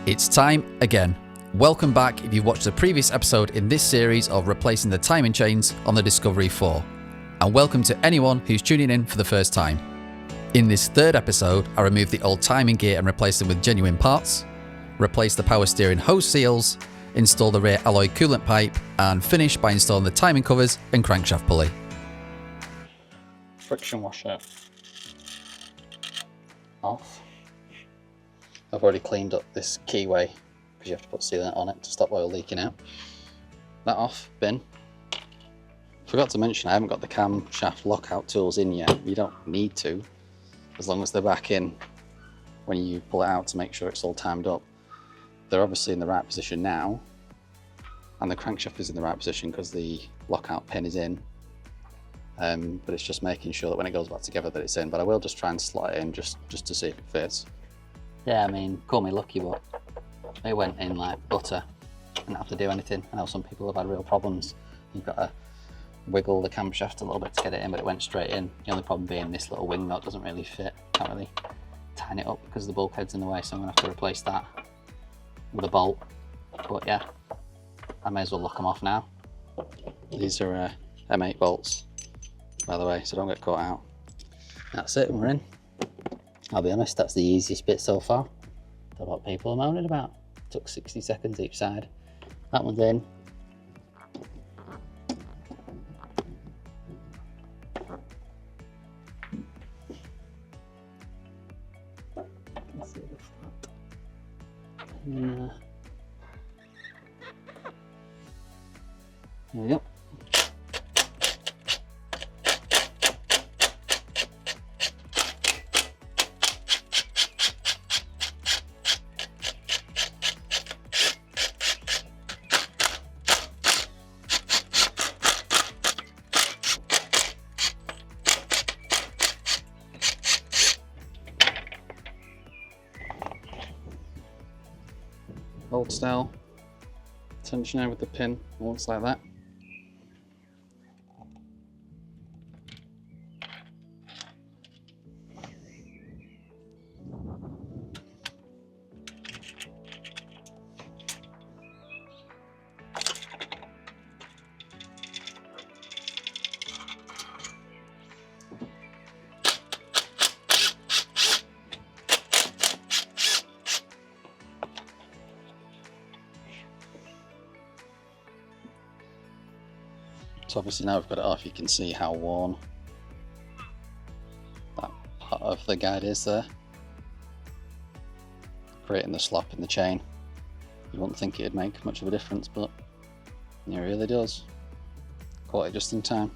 It's time again. Welcome back if you've watched the previous episode in this series of replacing the timing chains on the Discovery 4. And welcome to anyone who's tuning in for the first time. In this third episode, I removed the old timing gear and replaced them with genuine parts, replaced the power steering hose seals, installed the rear alloy coolant pipe, and finished by installing the timing covers and crankshaft pulley. Friction washer off. I've already cleaned up this keyway because you have to put sealant on it to stop oil leaking out. That off, bin. Forgot to mention I haven't got the camshaft lockout tools in yet. You don't need to, as long as they're back in when you pull it out to make sure it's all timed up. They're obviously in the right position now, and the crankshaft is in the right position because the lockout pin is in. But it's just making sure that when it goes back together that it's in. But I will just try and slot it in just to see if it fits. Yeah, I mean, call me lucky, but it went in like butter. Didn't have to do anything. I know some people have had real problems. You've got to wiggle the camshaft a little bit to get it in, but it went straight in. The only problem being this little wing nut doesn't really fit. Can't really tighten it up because the bulkhead's in the way, so I'm gonna have to replace that with a bolt. But yeah, I may as well lock them off now. These are M8 bolts, by the way, so don't get caught out. That's it, we're in. I'll be honest, that's the easiest bit so far. That's what people are moaning about. Took 60 seconds each side. That one's in. Let's see the front. There we go. Old style tensioner with the pin, it looks like that. So obviously now we've got it off, you can see how worn that part of the guide is there, creating the slop in the chain. You wouldn't think it'd make much of a difference, but it really does. Caught it just in time.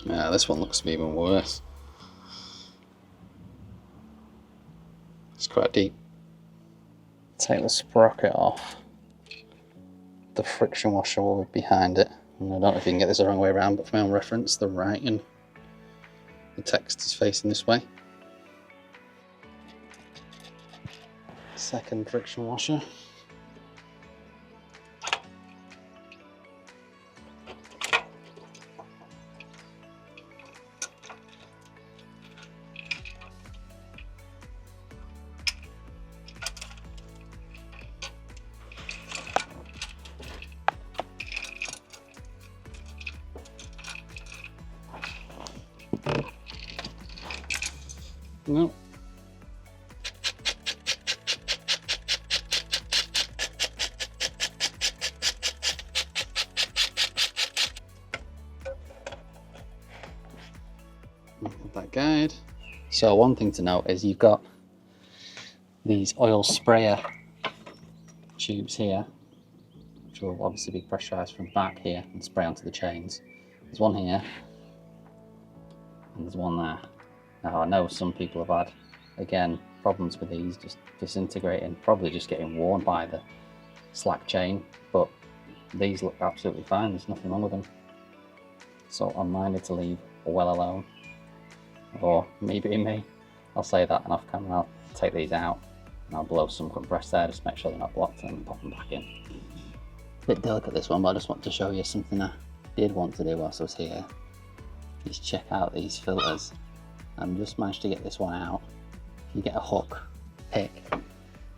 Yeah, this one looks to be even worse. It's quite deep. Take the sprocket off. The friction washer will be behind it. And I don't know if you can get this the wrong way around, but for my own reference, the writing, the text is facing this way. Second friction washer. No. That guide. So one thing to note is you've got these oil sprayer tubes here, which will obviously be pressurized from back here and spray onto the chains. There's one here and there's one there. Now I know some people have had, again, problems with these just disintegrating, probably just getting worn by the slack chain, but these look absolutely fine, there's nothing wrong with them. So I'm minded to leave well alone. Or me being me, I'll say that, and off camera I'll take these out and I'll blow some compressed air just to make sure they're not blocked and pop them back in. bit delicate this one, but I just want to show you something I did want to do whilst I was here. Is check out these filters. I've just managed to get this one out. If you get a hook, pick,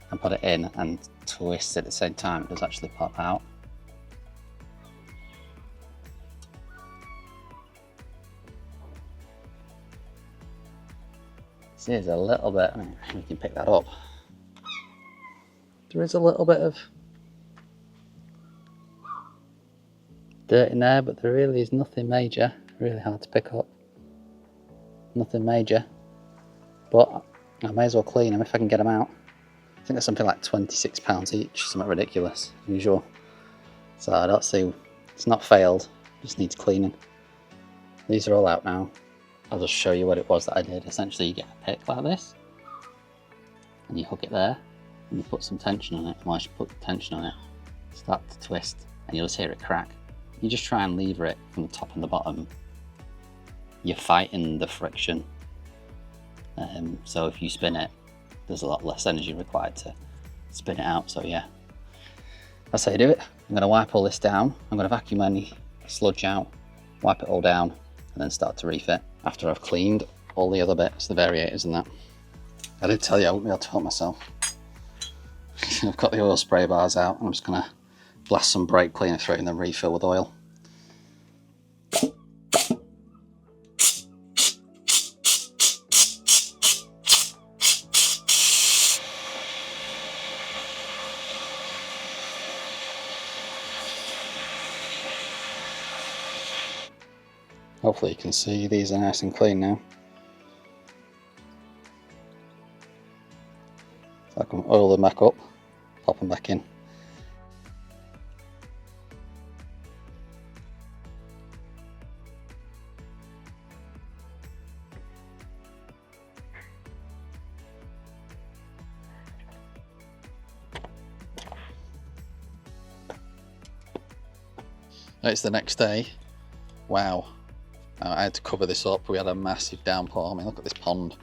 and put it in and twist at the same time, it does actually pop out. See, there's a little bit, I mean, we can pick that up. There is a little bit of dirt in there, but there really is nothing major. Really hard to pick up. Nothing major. But I may as well clean them if I can get them out. I think they're something like £26 each, something ridiculous, usual. So I don't see, it's not failed, just needs cleaning. These are all out now. I'll just show you what it was that I did. Essentially you get a pick like this, and you hook it there, and you put some tension on it. And once you put tension on it, start to twist, and you'll just hear it crack. You just try and lever it from the top and the bottom. You're fighting the friction. So if you spin it, there's a lot less energy required to spin it out. So yeah, that's how you do it. I'm going to wipe all this down. I'm going to vacuum any sludge out, wipe it all down, and then start to refit after I've cleaned all the other bits, the variators and that. I did tell you I wouldn't be able to help myself. I've got the oil spray bars out, and I'm just going to blast some brake cleaner through it and then refill with oil. Hopefully you can see these are nice and clean now. So I can oil them back up, pop them back in. It's the next day. Wow. I had to cover this up. We had a massive downpour. I mean, look at this pond.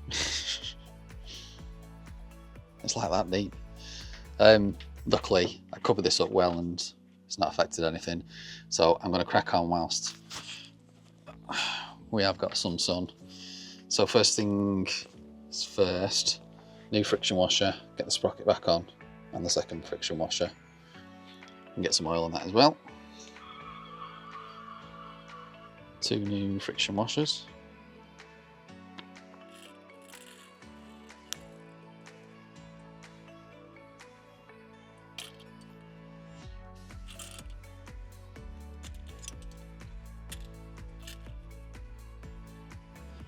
It's like that deep. Luckily, I covered this up well and it's not affected anything. So I'm going to crack on whilst we have got some sun. So first thing is first, new friction washer, get the sprocket back on, and the second friction washer. And get some oil on that as well. 2 new friction washers.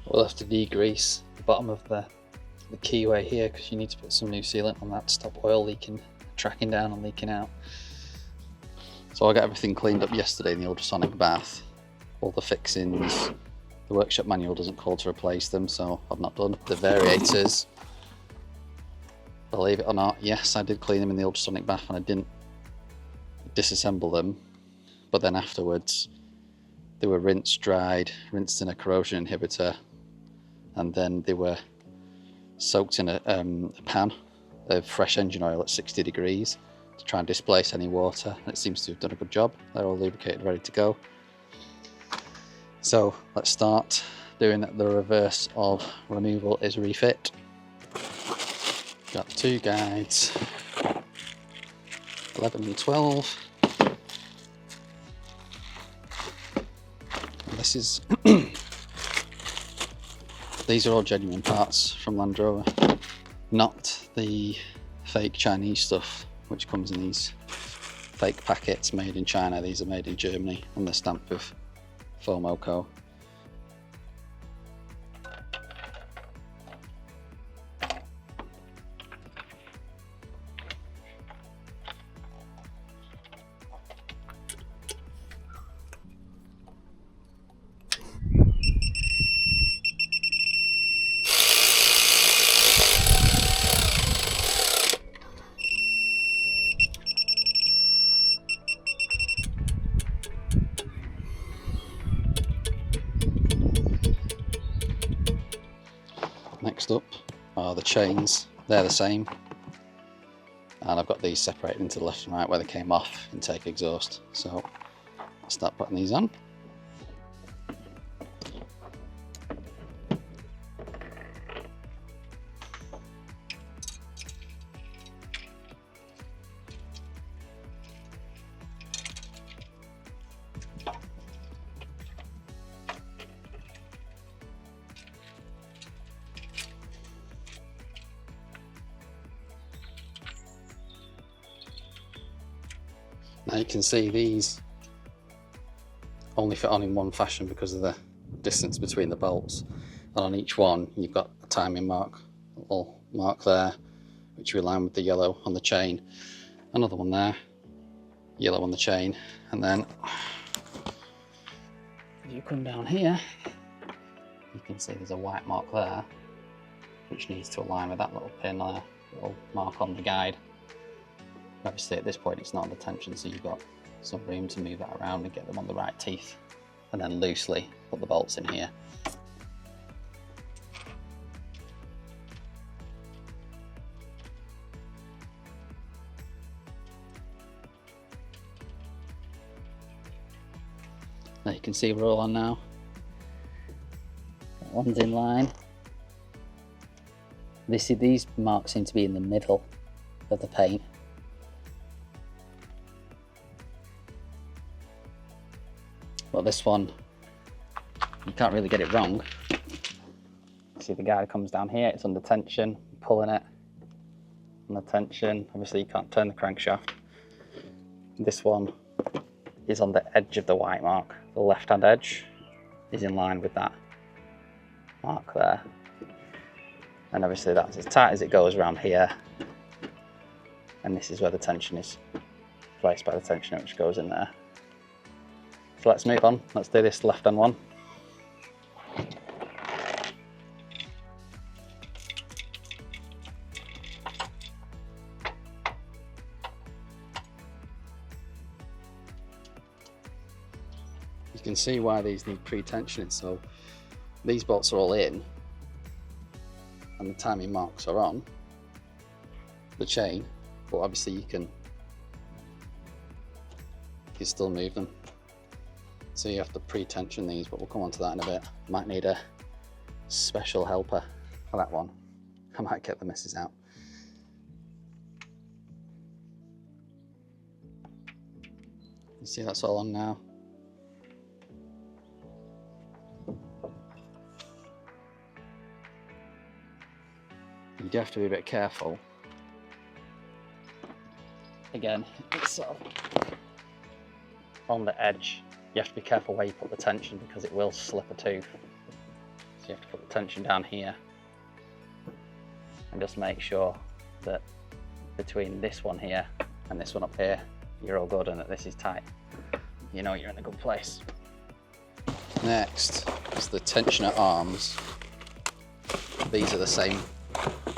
We'll have to degrease the bottom of the keyway here because you need to put some new sealant on that to stop oil leaking, tracking down and leaking out. So I got everything cleaned up yesterday in the ultrasonic bath. All the fixings, the workshop manual doesn't call to replace them, so I've not done. The variators, believe it or not, yes, I did clean them in the ultrasonic bath and I didn't disassemble them, but then afterwards they were rinsed, dried, rinsed in a corrosion inhibitor, and then they were soaked in a pan of fresh engine oil at 60 degrees to try and displace any water, and it seems to have done a good job. They're all lubricated, ready to go. So let's start doing the reverse of removal is refit. Got 2 guides, 11 and 12. And this is, these are all genuine parts from Land Rover, not the fake Chinese stuff which comes in these fake packets made in China. These are made in Germany and they're stamped with Fomoco. Next up are the chains. They're the same. and I've got these separated into the left and right where they came off intake exhaust. So I'll start putting these on. Now you can see these only fit on in one fashion because of the distance between the bolts, and on each one you've got a timing mark, a little mark there which we align with the yellow on the chain, another one there, yellow on the chain, and then if you come down here you can see there's a white mark there which needs to align with that little pin there, little mark on the guide. Obviously at this point it's not under tension, so you've got some room to move that around and get them on the right teeth, and then loosely put the bolts in here. Now you can see we're all on now. That one's in line. These marks seem to be in the middle of the paint. But this one, you can't really get it wrong. See the guide comes down here, it's under tension, pulling it, under tension. Obviously you can't turn the crankshaft. This one is on the edge of the white mark. The left hand edge is in line with that mark there. And obviously that's as tight as it goes around here. And this is where the tension is placed by the tensioner, which goes in there. So let's move on, let's do this left hand one. You can see why these need pre-tensioning. So these bolts are all in and the timing marks are on the chain, but obviously you can still move them. So you have to pre-tension these, but we'll come on to that in a bit. Might need a special helper for that one. I might get the missus out. You see that's all on now. You do have to be a bit careful. Again, it's sort of on the edge. You have to be careful where you put the tension because it will slip a tooth. So you have to put the tension down here and just make sure that between this one here and this one up here, you're all good and that this is tight. You know you're in a good place. Next is the tensioner arms. These are the same.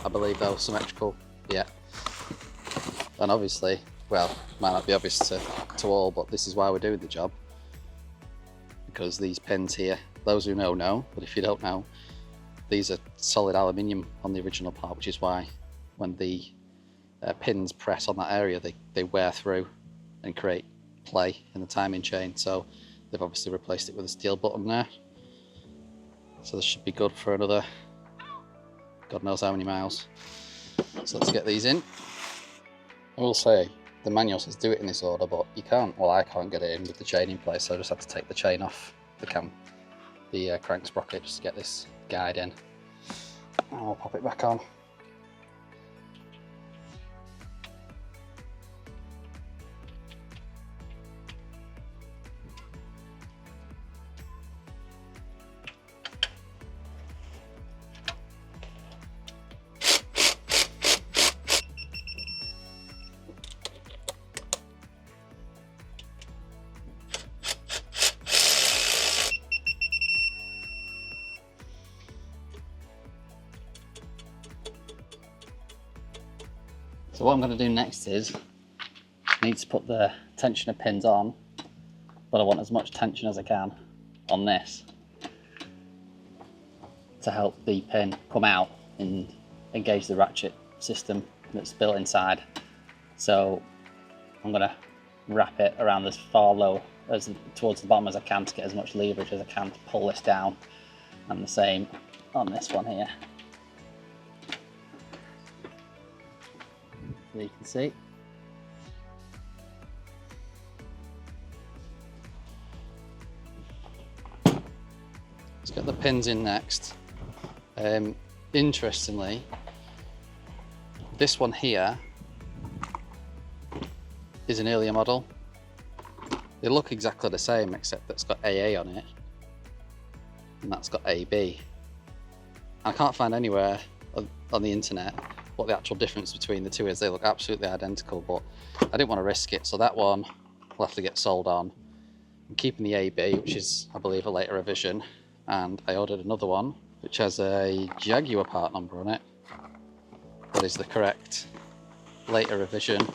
I believe they're symmetrical. Yeah. And obviously, well, might not be obvious to all, but this is why we're doing the job. Because these pins here, those who know, but if you don't know, these are solid aluminium on the original part, which is why when the pins press on that area, they wear through and create play in the timing chain. So they've obviously replaced it with a steel button there. So this should be good for another God knows how many miles. So let's get these in. I will say, the manual says do it in this order, but you can't, well I can't get it in with the chain in place, so I just have to take the chain off the crank sprocket just to get this guide in. And I'll pop it back on. So what I'm going to do next is, I need to put the tensioner pins on, but I want as much tension as I can on this to help the pin come out and engage the ratchet system that's built inside So I'm going to wrap it around as far low as towards the bottom as I can to get as much leverage as I can to pull this down, and the same on this one here. So you can see. Let's get the pins in next. Interestingly, this one here is an earlier model. They look exactly the same except that's got AA on it and that's got AB. I can't find anywhere on the internet what the actual difference between the two is. They look absolutely identical, but I didn't want to risk it, so that one will have to get sold on. I'm keeping the AB, which is I believe a later revision, and I ordered another one which has a Jaguar part number on it that is the correct later revision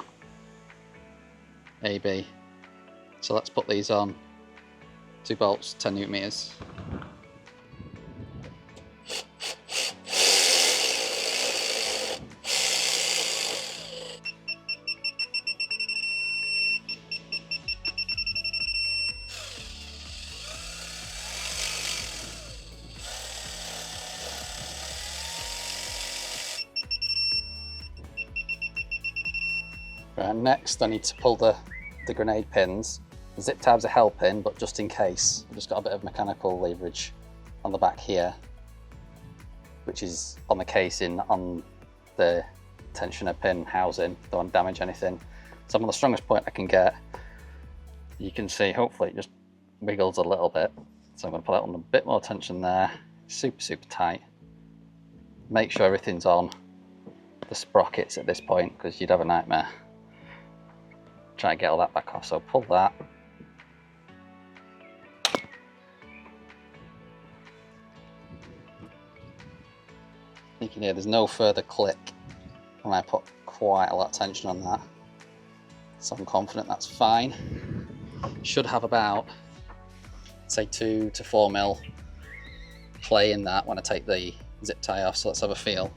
AB. So let's put these on. 2 bolts, 10 Newton meters. Right, next I need to pull the grenade pins. The zip tabs are helping, but just in case, I've just got a bit of mechanical leverage on the back here, which is on the casing, on the tensioner pin housing. Don't want to damage anything. So I'm on the strongest point I can get. You can see, hopefully it just wiggles a little bit. So I'm going to put it on a bit more tension there. Super tight. Make sure everything's on the sprockets at this point, because you'd have a nightmare trying to get all that back off. So pull that. You can hear there's no further click, and I put quite a lot of tension on that, so I'm confident that's fine. Should have about, say, 2 to 4 mil play in that when I take the zip tie off, so let's have a feel.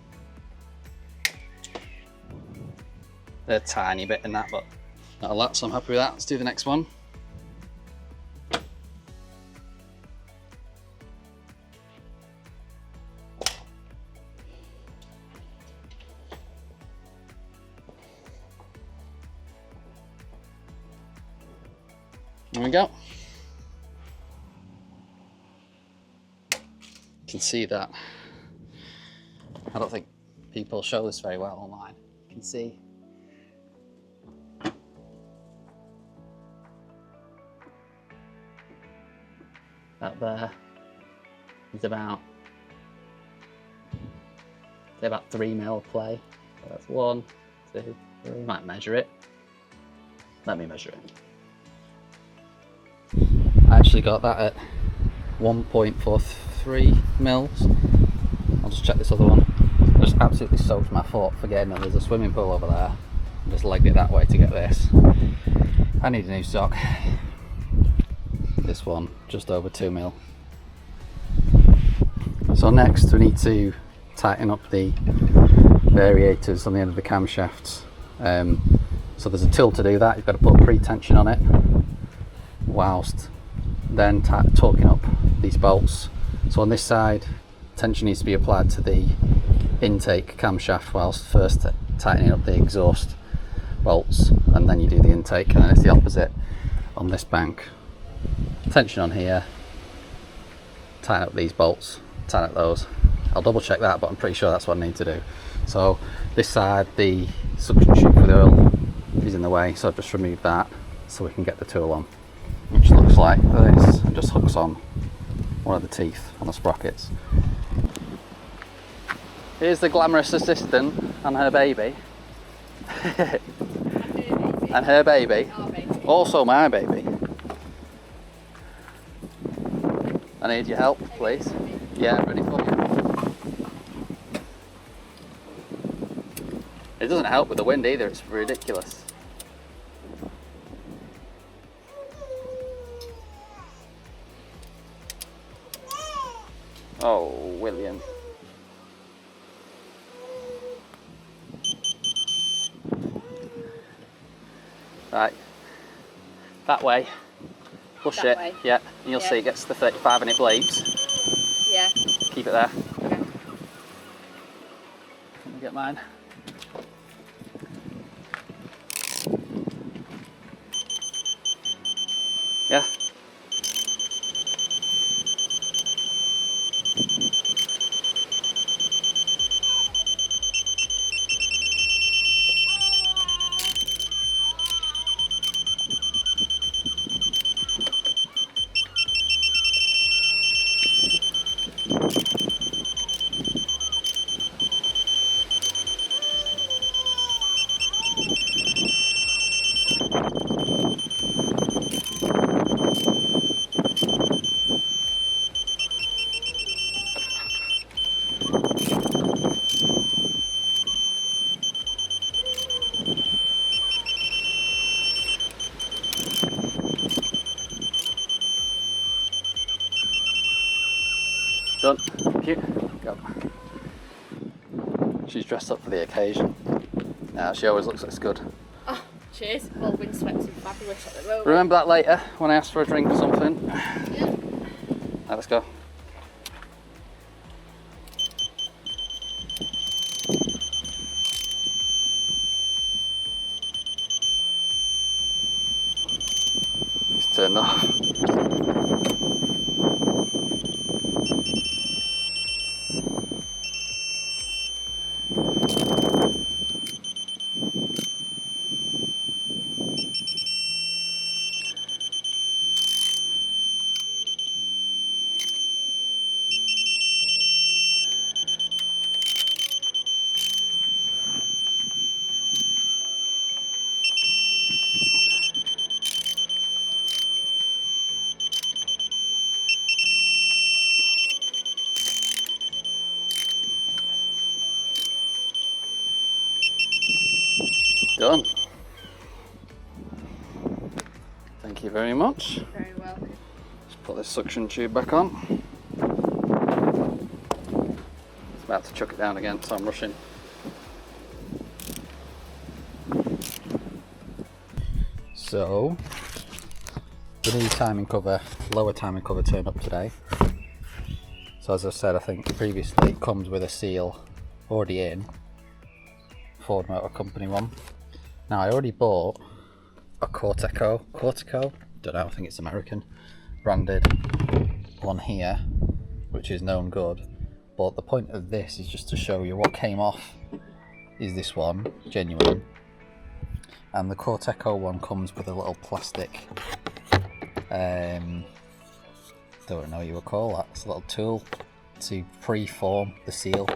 A tiny bit in that, but not a lot, so I'm happy with that. Let's do the next one. There we go. You can see that. I don't think people show this very well online. You can see. That there is about 3 mil play. So that's 1, 2, 3. Might measure it. Let me measure it. I actually got that at 1.43 mils. I'll just check this other one. I just absolutely soaked my foot, forgetting that there's a swimming pool over there. I just legged it that way to get this. I need a new sock. This one just over 2 mil. So next we need to tighten up the variators on the end of the camshafts. So there's a tool to do that. You've got to put pre-tension on it, whilst then torquing up these bolts. So on this side, tension needs to be applied to the intake camshaft whilst first tightening up the exhaust bolts, and then you do the intake, and then it's the opposite on this bank. Tension on here, tighten up these bolts, tighten up those. I'll double check that, but I'm pretty sure that's what I need to do. So this side, the suction chute for the oil is in the way, so I've just removed that so we can get the tool on, which looks like this, and just hooks on one of the teeth on the sprockets. Here's the glamorous assistant and her baby. And her baby. Also my baby. I need your help, please. Yeah, ready for you. It doesn't help with the wind either, it's ridiculous. Oh, William. Right, that way, push That it, way? yeah, and you'll see it gets to the 35 and it blades. Yeah. Keep it there. Okay. Let me get mine. Yeah. Done. Thank you. Go. She's dressed up for the occasion. Now she always looks good. Oh, cheers. Well, windswept and fabulous at the moment. Remember that later when I asked for a drink or something. Yeah. Right, let's go. It's turned off. Done. Thank you very much. Very well. Let's put this suction tube back on. It's about to chuck it down again, so I'm rushing. So, the new timing cover, lower timing cover turned up today. So as I said, I think previously it comes with a seal already in, Ford Motor Company one. Now I already bought a Cortico, don't know, I think it's American, branded one here, which is known good. But the point of this is just to show you what came off is this one, genuine. And the Cortico one comes with a little plastic, don't know what you would call that, it's a little tool to pre-form the seal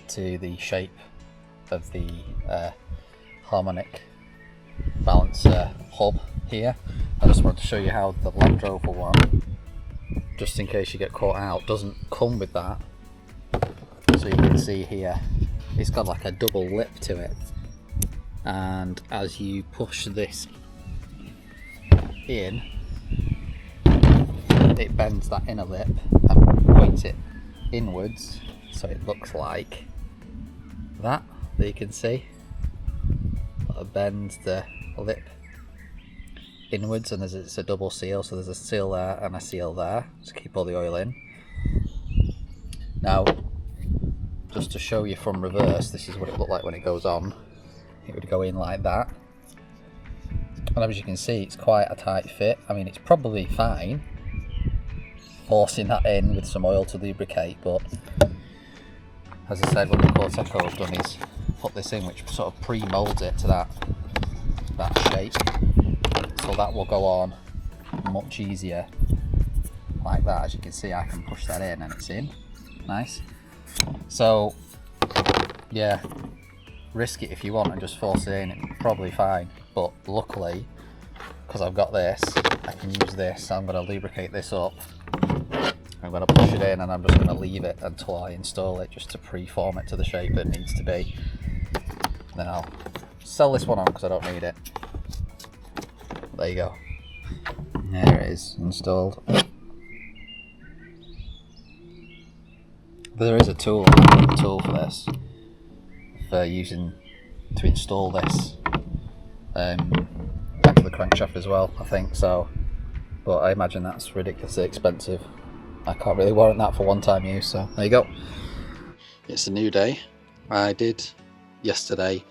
to the shape of the harmonic balancer hub here. I just wanted to show you how the Land Rover one, just in case you get caught out, doesn't come with that. So you can see here, it's got like a double lip to it, and as you push this in, it bends that inner lip and points it inwards, so it looks like that you can see. It bends the lip inwards, and it's a double seal, so there's a seal there and a seal there to keep all the oil in. Now, just to show you from reverse, this is what it looked like when it goes on. It would go in like that, and as you can see, it's quite a tight fit. I mean, it's probably fine forcing that in with some oil to lubricate, but as I said, what the Cortico have done is put this in, which sort of pre-molds it to that shape, so that will go on much easier like that. As you can see, I can push that in and it's in. Nice. So yeah, risk it if you want and just force it in, it's probably fine, but luckily, because I've got this, I can use this. I'm going to lubricate this up, I'm going to push it in, and I'm just going to leave it until I install it, just to pre-form it to the shape it needs to be. Then I'll sell this one on because I don't need it. There you go. There it is, installed. There is a tool for this, for using to install this crankshaft as well, I think so. But I imagine that's ridiculously expensive. I can't really warrant that for one-time use, so there you go. It's a new day. I did yesterday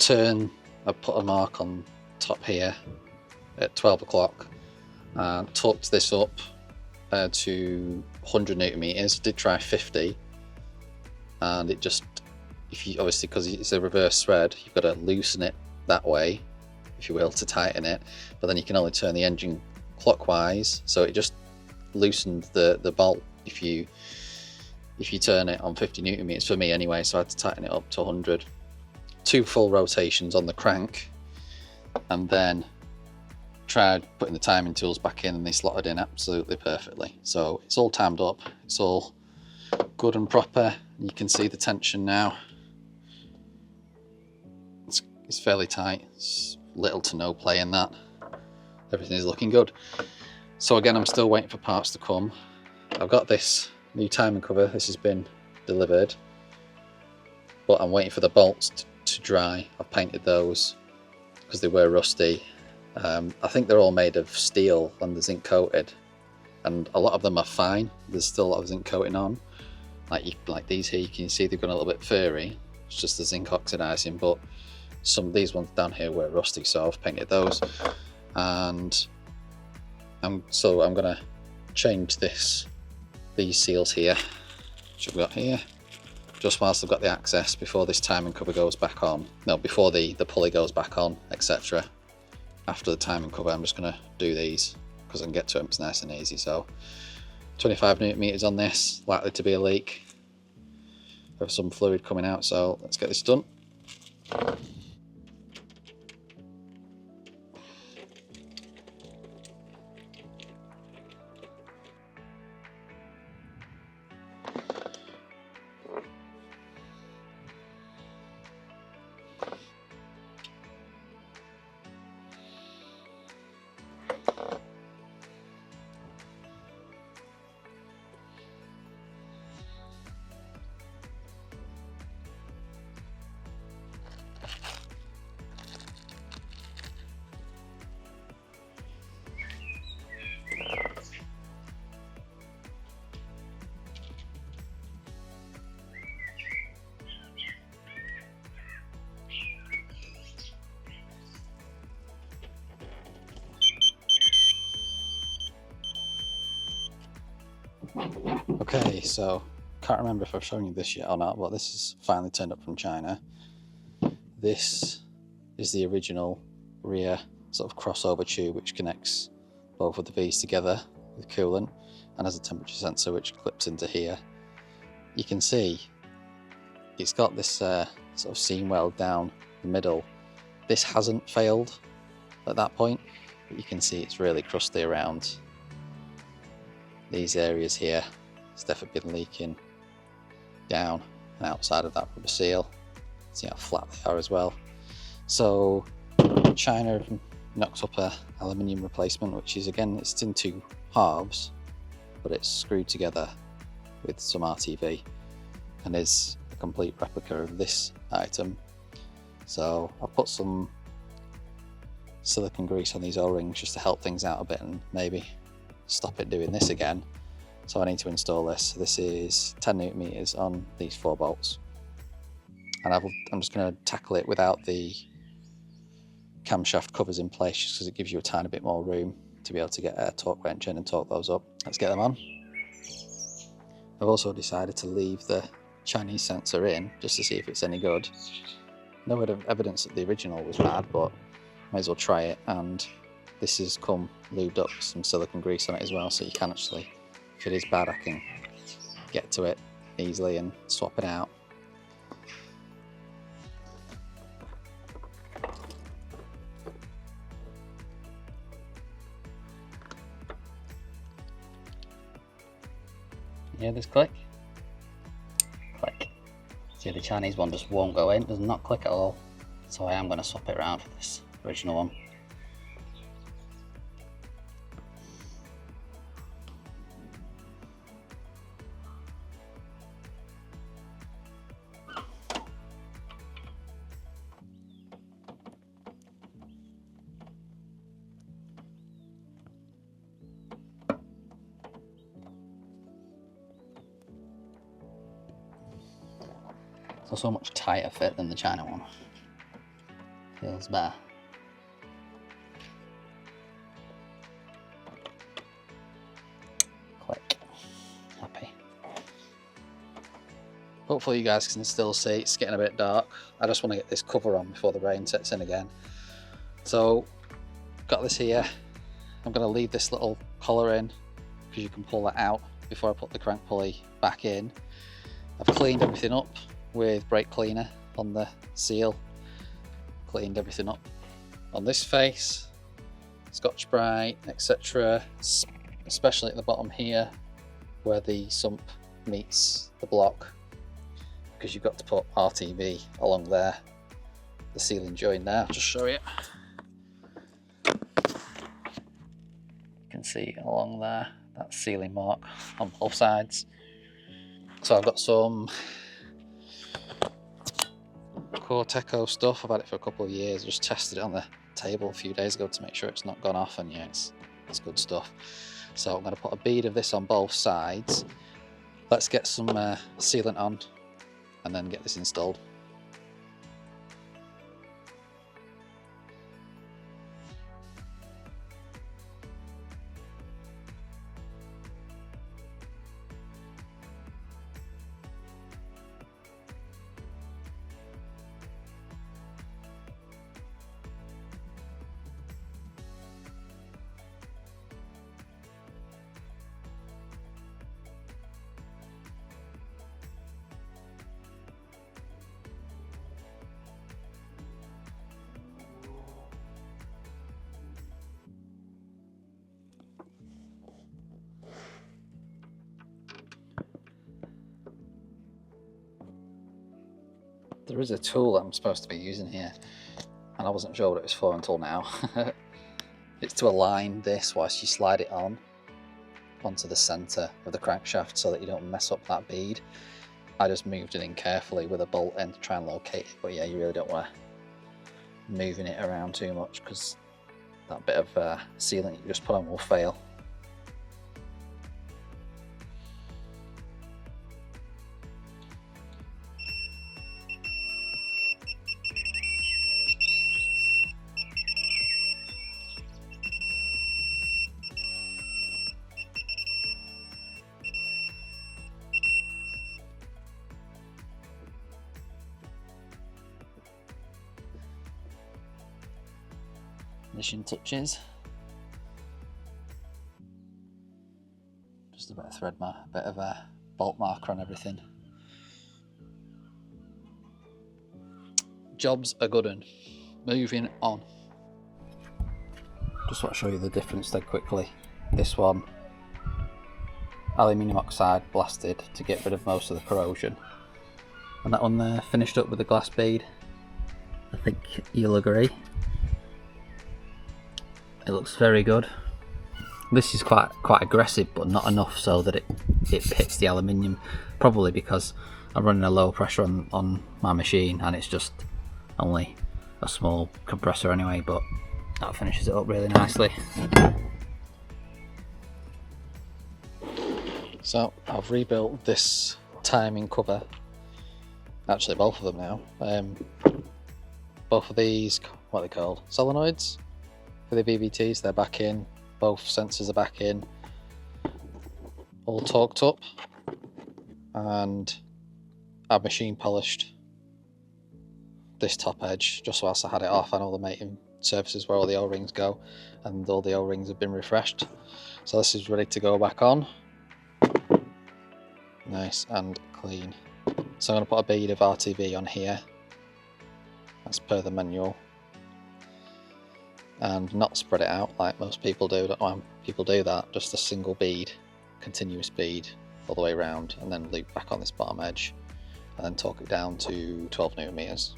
I put a mark on top here at 12 o'clock and torqued this up to 100 newton meters. Did try 50, and it just, obviously because it's a reverse thread, you've got to loosen it that way, if you will, to tighten it, but then you can only turn the engine clockwise, so it just loosened the bolt if you turn it on 50 newton meters, for me anyway, so I had to tighten it up to 100. 2 full rotations on the crank, and then tried putting the timing tools back in, and they slotted in absolutely perfectly. So it's all timed up, it's all good and proper. You can see the tension now. It's fairly tight, it's little to no play in that. Everything is looking good. So again, I'm still waiting for parts to come. I've got this new timing cover, this has been delivered, but I'm waiting for the bolts to dry. I've painted those because they were rusty. I think they're all made of steel and they're zinc coated, and a lot of them are fine. There's still a lot of zinc coating on, like these here, you can see they've gone a little bit furry. It's just the zinc oxidizing, but some of these ones down here were rusty, so I've painted those. And I'm gonna change these seals here, which I've got here, just whilst I've got the access, before this timing cover goes back on. No, before the pulley goes back on, etc. After the timing cover, I'm just gonna do these because I can get to them. It's nice and easy. So 25 newton meters on this, likely to be a leak of some fluid coming out. So let's get this done. Okay, so can't remember if I've shown you this yet or not, but this is finally turned up from China. This is the original rear sort of crossover tube which connects both of the V's together with coolant, and has a temperature sensor which clips into here. You can see it's got this sort of seam weld down the middle. This hasn't failed at that point, but you can see it's really crusty around these areas here. It's definitely been leaking down and outside of that rubber seal. See how flat they are as well. So China knocked up a aluminium replacement, which is, again, it's in 2 halves, but it's screwed together with some RTV and is a complete replica of this item. So I've put some silicone grease on these O-rings just to help things out a bit and maybe stop it doing this again. So I need to install this. This is 10 newton meters on these 4 bolts, and I'm just going to tackle it without the camshaft covers in place, just because it gives you a tiny bit more room to be able to get a torque wrench in and torque those up. Let's get them on. I've also decided to leave the Chinese sensor in just to see if it's any good. No evidence that the original was bad, but may as well try it. And this has come lubed up with some silicone grease on it as well, so you can actually, if it is bad, I can get to it easily and swap it out. You hear this click? Click. See, the Chinese one just won't go in, does not click at all. So I am going to swap it around for this original one. So much tighter fit than the China one. Feels better. Click. Happy. Hopefully you guys can still see, it's getting a bit dark. I just want to get this cover on before the rain sets in again. So, got this here. I'm going to leave this little collar in because you can pull that out before I put the crank pulley back in. I've cleaned everything up with brake cleaner on the seal. Cleaned everything up on this face, Scotch Brite, etc. Especially at the bottom here where the sump meets the block, because you've got to put RTV along there, the sealing joint there. I'll just show you. You can see along there, that sealing mark on both sides. So I've got some Corteco stuff. I've had it for a couple of years. I just tested it on the table a few days ago to make sure it's not gone off, and yeah, it's good stuff. So I'm going to put a bead of this on both sides. Let's get some sealant on and then get this installed. There is a tool that I'm supposed to be using here, and I wasn't sure what it was for until now. It's to align this whilst you slide it on onto the centre of the crankshaft so that you don't mess up that bead. I just moved it in carefully with a bolt end to try and locate it, but yeah, you really don't want to moving it around too much because that bit of sealant you just put on will fail. Finishing touches. Just a bit of thread mark, a bit of a bolt marker on everything. Job's a good one. Moving on. Just want to show you the difference dead quickly. This one, aluminium oxide blasted to get rid of most of the corrosion, and that one there finished up with a glass bead. I think you'll agree. It looks very good. This is quite aggressive, but not enough so that it hits the aluminium. Probably because I'm running a low pressure on my machine, and it's just only a small compressor anyway. But that finishes it up really nicely. So I've rebuilt this timing cover. Actually, both of them now. Both of these, what are they called? Solenoids. For the VVTs, they're back in, both sensors are back in, all torqued up, and I've machine polished this top edge just whilst I had it off, and all the mating surfaces where all the O-rings go, and all the O-rings have been refreshed. So this is ready to go back on. Nice and clean. So I'm going to put a bead of RTV on here, as per the manual. And not spread it out like most people do. Don't know why people do that. Just a single bead, continuous bead all the way around, and then loop back on this bottom edge, and then torque it down to 12 Newton meters.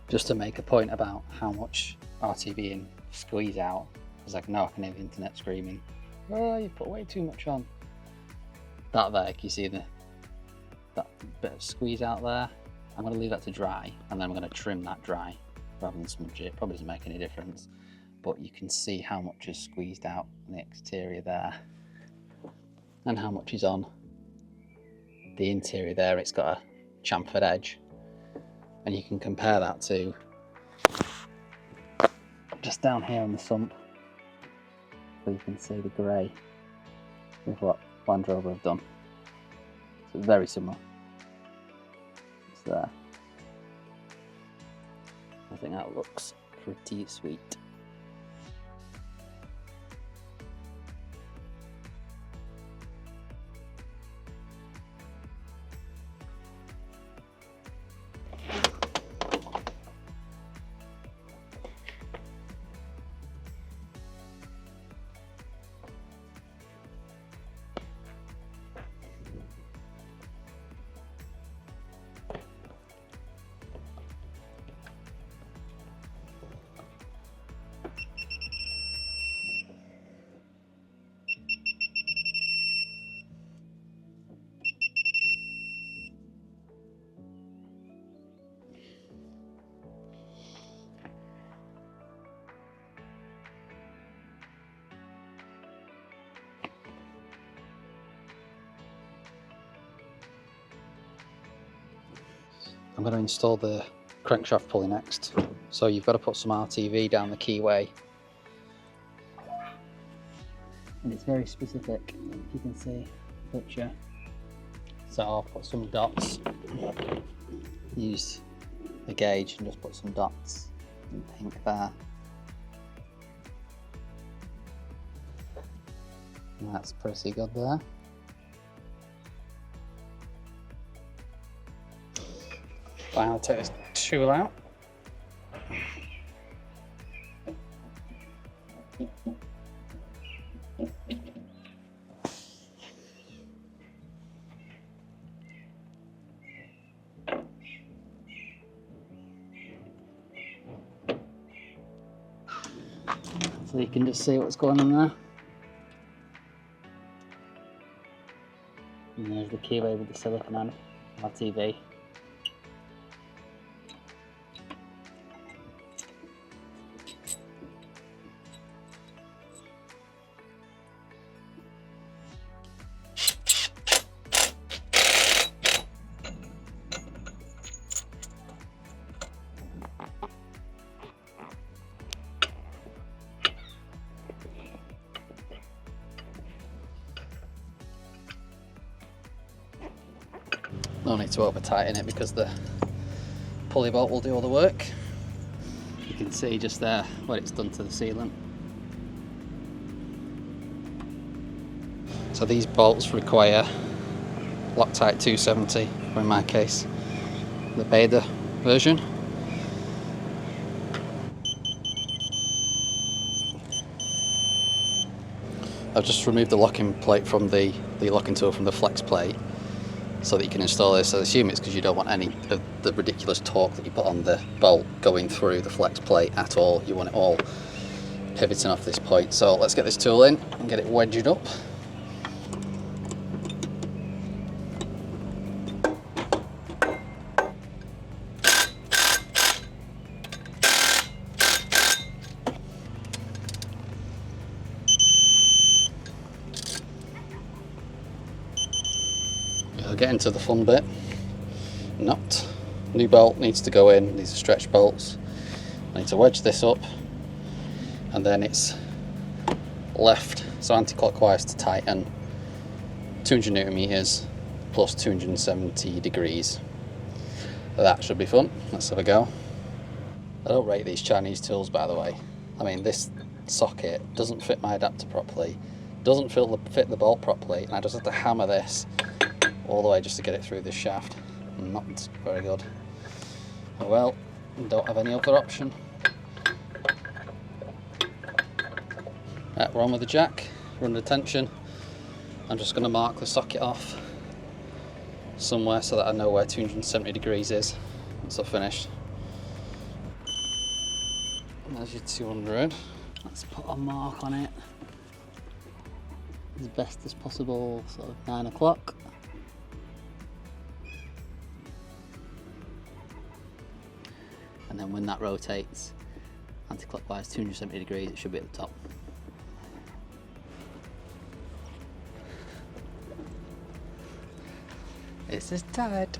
just to make a point about how much RTV and squeeze out. Because like, no, I can hear the internet screaming, oh, you put way too much on. That there, can you see that bit of squeeze out there? I'm going to leave that to dry, and then I'm going to trim that dry rather than smudge it. Probably doesn't make any difference, but you can see how much is squeezed out in the exterior there, and how much is on the interior there. It's got a chamfered edge, and you can compare that to just down here on the sump, where you can see the grey with what Land Rover have done. So it's very similar. It's there. I think that looks pretty sweet. I'm going to install the crankshaft pulley next. So you've got to put some RTV down the keyway. And it's very specific, if you can see the picture. So I'll put some dots, use the gauge and just put some dots in pink there. And that's pretty good there. I'll take this tool out. So you can just see what's going on there. And there's the keyway with the silicon on RTV. No need to over tighten it because the pulley bolt will do all the work. You can see just there what it's done to the sealant. So these bolts require Loctite 270, or in my case the Beta version. I've just removed the locking plate from the locking tool from the flex plate, so that you can install this. I assume it's because you don't want any of the ridiculous torque that you put on the bolt going through the flex plate at all. You want it all pivoting off this point. So let's get this tool in and get it wedged up. Getting to the fun bit. Nut. New bolt needs to go in. These are stretch bolts. I need to wedge this up, and then it's left, so anti-clockwise to tighten 200 newton meters plus 270 degrees. That should be fun. Let's have a go. I don't rate these Chinese tools, by the way. I mean, this socket doesn't fit my adapter properly, doesn't fit the bolt properly, and I just have to hammer this all the way just to get it through this shaft. Not very good. Oh well, don't have any other option. Right, we're on with the jack, we're under tension. I'm just going to mark the socket off somewhere so that I know where 270 degrees is once I've finished. There's your 200. Let's put a mark on it as best as possible, sort of 9 o'clock. And then when that rotates anti-clockwise 270 degrees, it should be at the top. This is tight.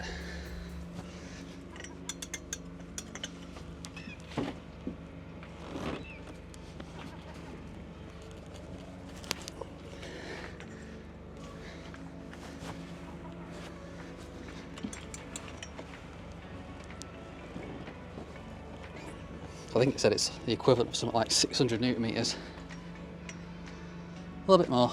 I think it said it's the equivalent of something like 600 newton meters. A little bit more.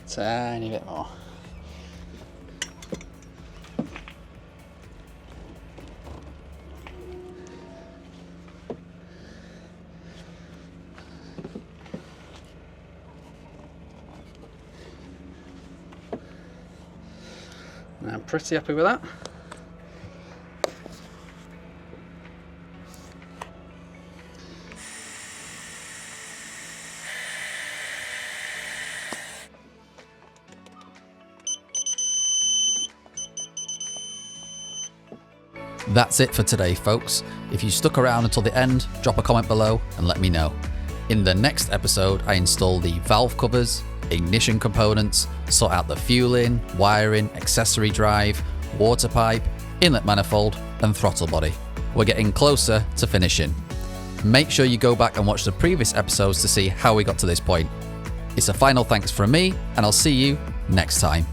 Tiny bit more. And I'm pretty happy with that. That's it for today, folks. If you stuck around until the end, drop a comment below and let me know. In the next episode, I install the valve covers, ignition components, sort out the fueling, wiring, accessory drive, water pipe, inlet manifold, and throttle body. We're getting closer to finishing. Make sure you go back and watch the previous episodes to see how we got to this point. It's a final thanks from me, and I'll see you next time.